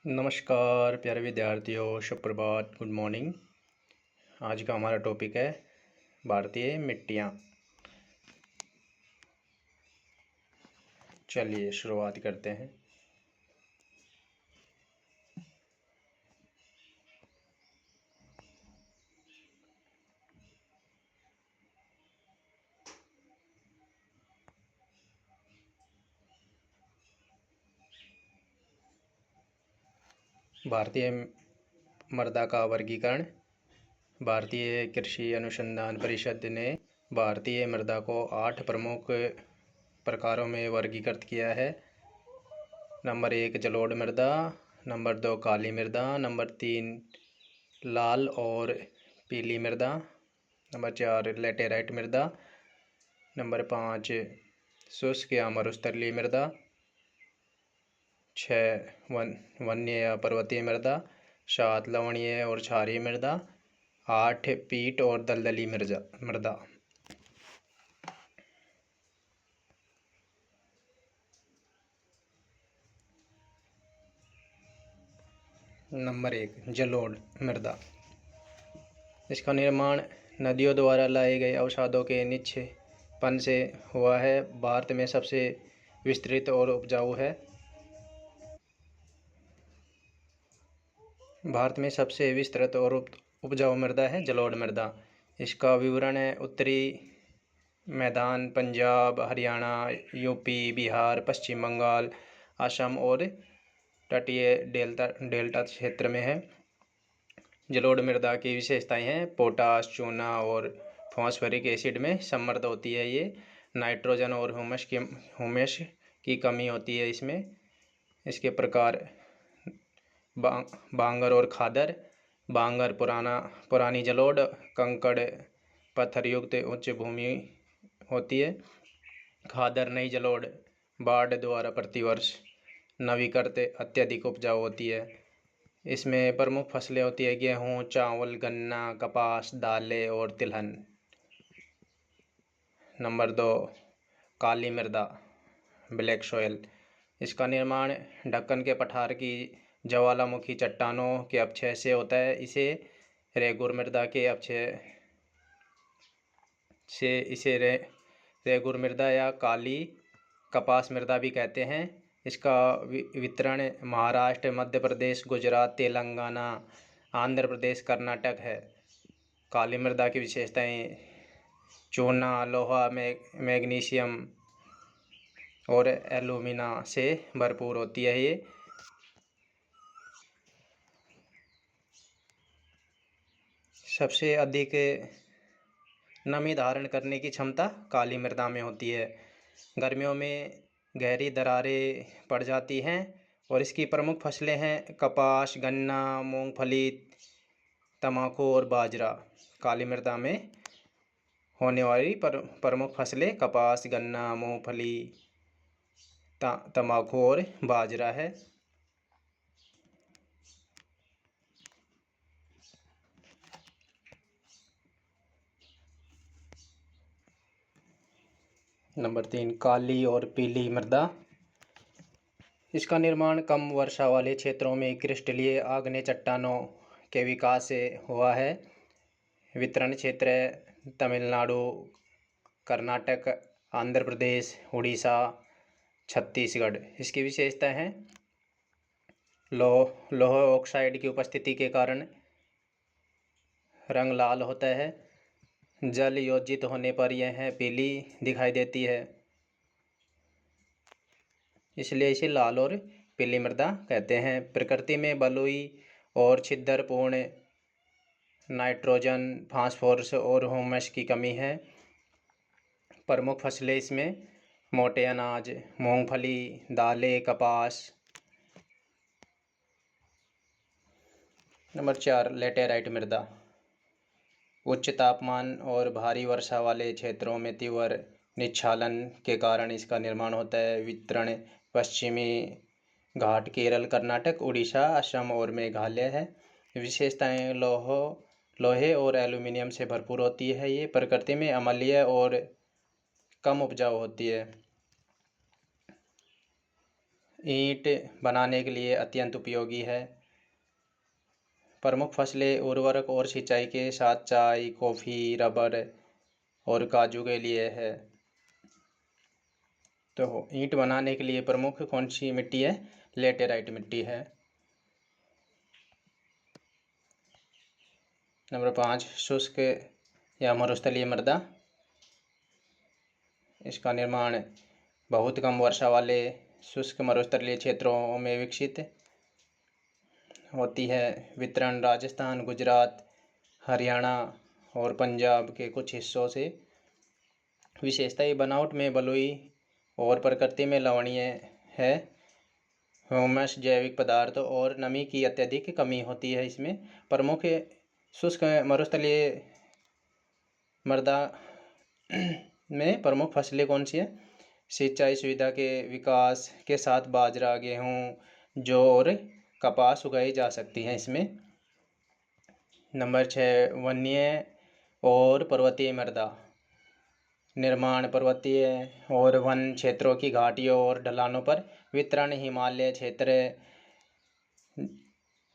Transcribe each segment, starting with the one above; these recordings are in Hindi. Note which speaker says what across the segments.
Speaker 1: नमस्कार प्यारे विद्यार्थियों, शुभ प्रभात, गुड मॉर्निंग। आज का हमारा टॉपिक है भारतीय मिट्टियाँ। चलिए शुरुआत करते हैं। भारतीय मृदा का वर्गीकरण। भारतीय कृषि अनुसंधान परिषद ने भारतीय मृदा को 8 प्रमुख प्रकारों में वर्गीकृत किया है। नंबर 1 जलोढ़ मृदा, नंबर 2 काली मृदा, नंबर 3 लाल और पीली मृदा, नंबर 4 लेटेराइट मृदा, नंबर 5 शुष्क या मरुस्थलीय मृदा, 6 वन्य या पर्वतीय मृदा, 7 लवणीय और क्षारीय मृदा, 8 पीट और दलदली मृदा। नंबर 1 जलोढ़ मृदा। इसका निर्माण नदियों द्वारा लाए गए अवसादों के निक्षेपण से हुआ है। भारत में सबसे विस्तृत और उपजाऊ है। भारत में सबसे विस्तृत और उपजाऊ मृदा है जलोढ़ मृदा। इसका विवरण है उत्तरी मैदान पंजाब, हरियाणा, यूपी, बिहार, पश्चिम बंगाल, असम और तटीय डेल्टा क्षेत्र में है। जलोढ़ मृदा की विशेषताएं हैं पोटाश, चूना और फॉस्फोरिक एसिड में समृद्ध होती है। ये नाइट्रोजन और ह्यूमस की कमी होती है इसमें। इसके प्रकार बांगर और खादर। बांगर पुरानी जलोढ़ कंकड़ पत्थरयुक्त उच्च भूमि होती है। खादर नई जलोढ़ बाढ़ द्वारा प्रतिवर्ष नवीकृत अत्यधिक उपजाऊ होती है। इसमें प्रमुख फसलें होती है गेहूँ, चावल, गन्ना, कपास, दालें और तिलहन। नंबर 2 काली मृदा ब्लैक सॉयल। इसका निर्माण ढक्कन के पठार की ज्वालामुखी चट्टानों के अपक्षय से होता है। इसे रेगुर मृदा के अपक्षय से रेगुर मृदा या काली कपास मृदा भी कहते हैं। इसका वितरण महाराष्ट्र, मध्य प्रदेश, गुजरात, तेलंगाना, आंध्र प्रदेश, कर्नाटक है। काली मृदा की विशेषताएं चूना, लोहा, मैग्नीशियम और एल्यूमिना से भरपूर होती है। ये सबसे अधिक नमी धारण करने की क्षमता काली मृदा में होती है। गर्मियों में गहरी दरारें पड़ जाती हैं और इसकी प्रमुख फसलें हैं कपास, गन्ना, मूंगफली, तंबाकू और बाजरा। काली मृदा में होने वाली प्रमुख फसलें कपास, गन्ना, मूंगफली, तंबाकू और बाजरा है। नंबर 3 काली और पीली मृदा। इसका निर्माण कम वर्षा वाले क्षेत्रों में क्रिस्टलीय आग्नेय चट्टानों के विकास से हुआ है। वितरण क्षेत्र तमिलनाडु, कर्नाटक, आंध्र प्रदेश, उड़ीसा, छत्तीसगढ़। इसकी विशेषताएं हैं लौह ऑक्साइड की उपस्थिति के कारण रंग लाल होता है। जल योजित होने पर यह पीली दिखाई देती है, इसलिए इसे लाल और पीली मृदा कहते हैं। प्रकृति में बलुई और छिद्रपूर्ण नाइट्रोजन, फास्फोरस और ह्यूमस की कमी है। प्रमुख फसलें इसमें मोटे अनाज, मूंगफली, दालें, कपास। नंबर 4 लेटेराइट मृदा। उच्च तापमान और भारी वर्षा वाले क्षेत्रों में तीव्र निस्खलन के कारण इसका निर्माण होता है। वितरण पश्चिमी घाट केरल, कर्नाटक, उड़ीसा, असम और मेघालय है। विशेषताएं लोहे और एल्यूमिनियम से भरपूर होती है। ये प्रकृति में अम्लीय और कम उपजाऊ होती है। ईंट बनाने के लिए अत्यंत उपयोगी है। प्रमुख फसलें उर्वरक और सिंचाई के साथ चाय, कॉफ़ी, रबर और काजू के लिए है। तो ईंट बनाने के लिए प्रमुख कौन सी मिट्टी है? लेटेराइट मिट्टी है। नंबर 5, शुष्क या मरुस्थलीय मृदा। इसका निर्माण बहुत कम वर्षा वाले शुष्क मरुस्थलीय क्षेत्रों में विकसित होती है। वितरण राजस्थान, गुजरात, हरियाणा और पंजाब के कुछ हिस्सों से। विशेषता बनावट में बलुई और प्रकृति में लवणीय है। ह्यूमस, जैविक पदार्थ और नमी की अत्यधिक कमी होती है इसमें। प्रमुख शुष्क मरुस्थलीय मृदा में प्रमुख फसलें कौन सी है? सिंचाई सुविधा के विकास के साथ बाजरा, गेहूँ, जौ और कपास उगाई जा सकती हैं इसमें। नंबर 6, वन्य और पर्वतीय मृदा। निर्माण पर्वतीय और वन क्षेत्रों की घाटियों और ढलानों पर। वितरण हिमालय क्षेत्र,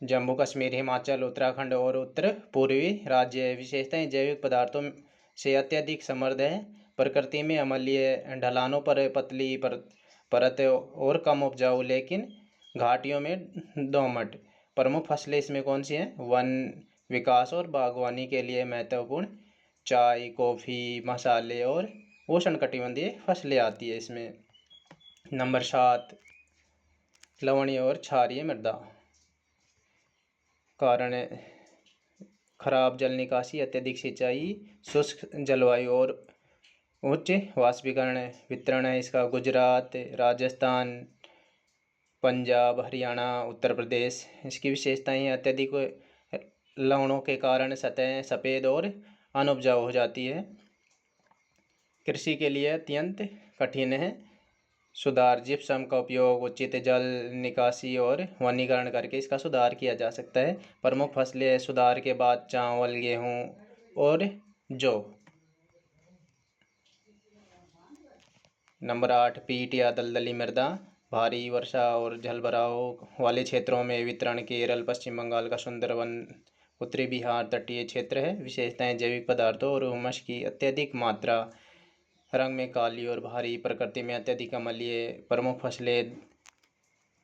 Speaker 1: जम्मू कश्मीर, हिमाचल, उत्तराखंड और उत्तर पूर्वी राज्य। विशेषताएं जैविक पदार्थों से अत्यधिक समृद्ध है। प्रकृति में अम्लीय, ढलानों पर पतली परत और कम उपजाऊ, लेकिन घाटियों में दोमट। प्रमुख फसलें इसमें कौन सी हैं? वन विकास और बागवानी के लिए महत्वपूर्ण चाय, कॉफ़ी, मसाले और उष्णकटिबंधीय फसलें आती है इसमें। नंबर 7, लवणीय और क्षारीय मृदा। कारण खराब जल निकासी, अत्यधिक सिंचाई, शुष्क जलवायु और उच्च वाष्पीकरण। वितरण है इसका गुजरात, राजस्थान, पंजाब, हरियाणा, उत्तर प्रदेश। इसकी विशेषताएं हैं अत्यधिक लवणों के कारण सतह सफ़ेद और अनउपजाऊ हो जाती है। कृषि के लिए अत्यंत कठिन है। सुधार जिप्सम का उपयोग, उचित जल निकासी और वनीकरण करके इसका सुधार किया जा सकता है। प्रमुख फसलें सुधार के बाद चावल, गेहूँ और जौ। नंबर 8, पीट या दलदली मृदा। भारी वर्षा और जलभराव वाले क्षेत्रों में। वितरण केरल, पश्चिम बंगाल का सुंदरवन, उत्तरी बिहार, तटीय क्षेत्र है। विशेषताएं जैविक पदार्थों और ह्यूमस की अत्यधिक मात्रा। रंग में काली और भारी, प्रकृति में अत्यधिक अम्लीय। प्रमुख फसलें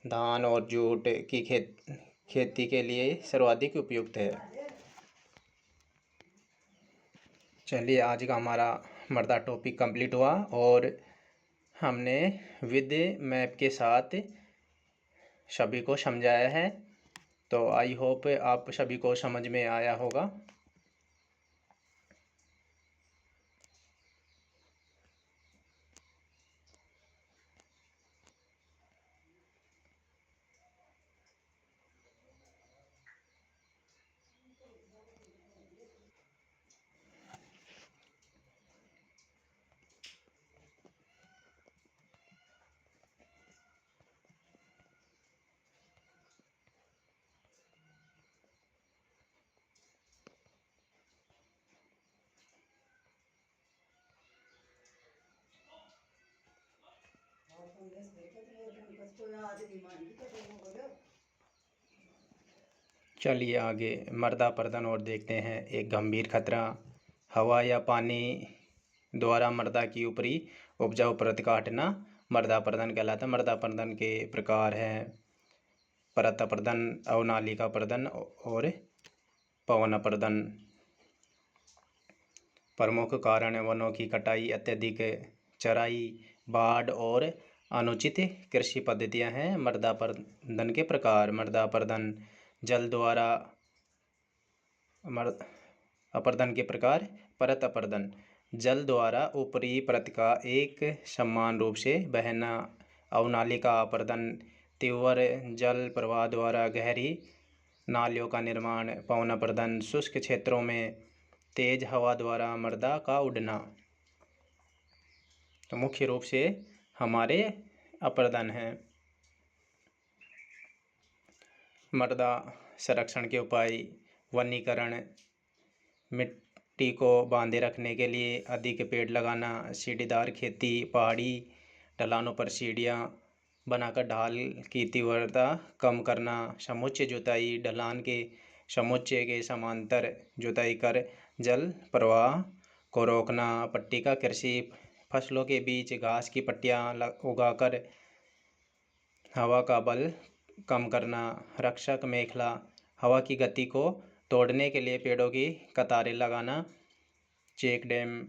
Speaker 1: धान और जूट की खेती के लिए सर्वाधिक उपयुक्त है। चलिए, आज का हमारा मृदा टॉपिक कंप्लीट हुआ और हमने विद मैप के साथ सभी को समझाया है। तो आई होप आप सभी को समझ में आया होगा। चलिए आगे मृदा अपरदन और देखते हैं। एक गंभीर खतरा, हवा या पानी द्वारा मृदा की ऊपरी उपजाऊ परत काटना मृदा अपरदन कहलाता है। मृदा अपरदन के प्रकार हैं परत अपरदन, अवनालिका अपरदन और पवन अपरदन। प्रमुख कारण वनों की कटाई, अत्यधिक चराई, बाढ़ और अनुचित कृषि पद्धतियां हैं। मृदा अपरदन के प्रकार। मृदा अपरदन जल द्वारा अपरदन के प्रकार। परत अपरदन जल द्वारा ऊपरी परत का एक समान रूप से बहना। अवनालिका अपरदन तीव्र जल प्रवाह द्वारा गहरी नालियों का निर्माण। पवन अपरदन शुष्क क्षेत्रों में तेज हवा द्वारा मृदा का उड़ना। तो मुख्य रूप से हमारे अपरदन हैं। मृदा संरक्षण के उपाय, वनीकरण, मिट्टी को बांधे रखने के लिए अधिक पेड़ लगाना, सीढ़ीदार खेती, पहाड़ी ढलानों पर सीढ़ियाँ बनाकर ढाल की तीव्रता कम करना, समुच्चय जुताई, ढलान के समुच्चय के समांतर जुताई कर जल प्रवाह को रोकना, पट्टिका कृषि, फसलों के बीच घास की पट्टियाँ उगाकर हवा का बल कम करना, रक्षक मेखला, हवा की गति को तोड़ने के लिए पेड़ों की कतारें लगाना, चेक डैम,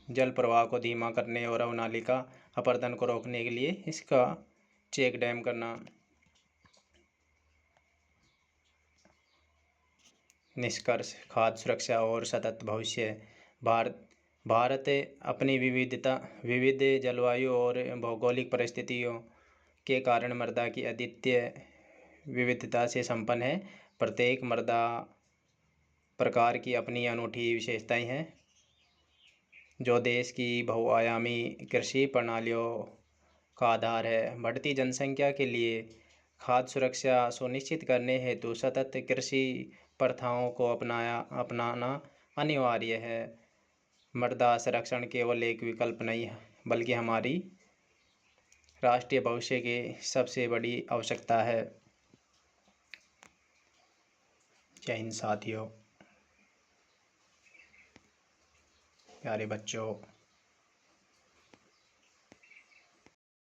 Speaker 1: जल प्रवाह को धीमा करने और अवनालिका अपरदन को रोकने के लिए इसका चेक डैम करना। निष्कर्ष, खाद्य सुरक्षा और सतत भविष्य। भारत अपनी विविध जलवायु और भौगोलिक परिस्थितियों के कारण मृदा की अद्वितीय विविधता से संपन्न है। प्रत्येक मृदा प्रकार की अपनी अनूठी विशेषताएं हैं, जो देश की बहुआयामी कृषि प्रणालियों का आधार है। बढ़ती जनसंख्या के लिए खाद्य सुरक्षा सुनिश्चित करने हेतु सतत कृषि प्रथाओं को अपनाना अनिवार्य है। मृदा संरक्षण केवल एक विकल्प नहीं है, बल्कि हमारी राष्ट्रीय भविष्य की सबसे बड़ी आवश्यकता है। जय हिंद साथियों, प्यारे बच्चों।